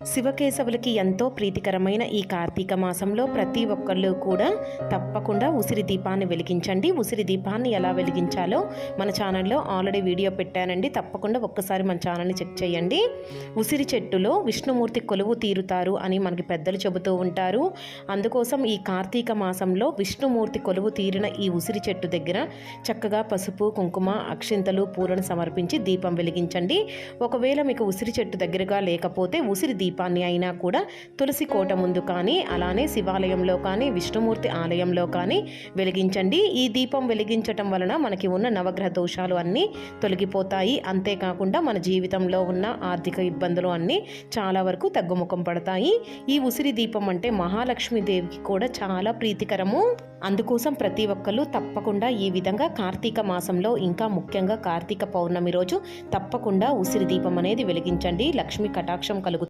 శివకేశవులకి ఎంతో ప్రీతికరమైన ఈ కార్తీక మాసంలో ప్రతి ఒక్కళ్ళు కూడా తప్పకుండా ఉసిరి దీపాన్ని వెలిగించండి. ఉసిరి దీపాన్ని ఎలా వెలిగించాలో మన ఛానల్లో ఆల్రెడీ వీడియో పెట్టానండి. తప్పకుండా ఒక్కసారి మన ఛానల్ని చెక్ చేయండి. ఉసిరి చెట్టులో విష్ణుమూర్తి కొలువు తీరుతారు అని మనకి పెద్దలు చెబుతూ ఉంటారు. అందుకోసం ఈ కార్తీక మాసంలో విష్ణుమూర్తి కొలువు తీరిన ఈ ఉసిరి చెట్టు దగ్గర చక్కగా పసుపు, కుంకుమ, అక్షింతలు, పూలను సమర్పించి దీపం వెలిగించండి. ఒకవేళ మీకు ఉసిరి చెట్టు దగ్గరగా లేకపోతే ఉసిరి దీపాన్ని అయినా కూడా తులసి కోట ముందు కానీ, అలానే శివాలయంలో కానీ, విష్ణుమూర్తి ఆలయంలో కానీ వెలిగించండి. ఈ దీపం వెలిగించటం వలన మనకి ఉన్న నవగ్రహ దోషాలు అన్నీ తొలగిపోతాయి. అంతేకాకుండా మన జీవితంలో ఉన్న ఆర్థిక ఇబ్బందులు అన్నీ చాలా వరకు తగ్గుముఖం పడతాయి. ఈ ఉసిరి దీపం అంటే మహాలక్ష్మీదేవికి కూడా చాలా ప్రీతికరము. అందుకోసం ప్రతి ఒక్కళ్ళు తప్పకుండా ఈ విధంగా కార్తీక మాసంలో, ఇంకా ముఖ్యంగా కార్తీక పౌర్ణమి రోజు తప్పకుండా ఉసిరి దీపం అనేది వెలిగించండి. లక్ష్మీ కటాక్షం కలుగుతుంది.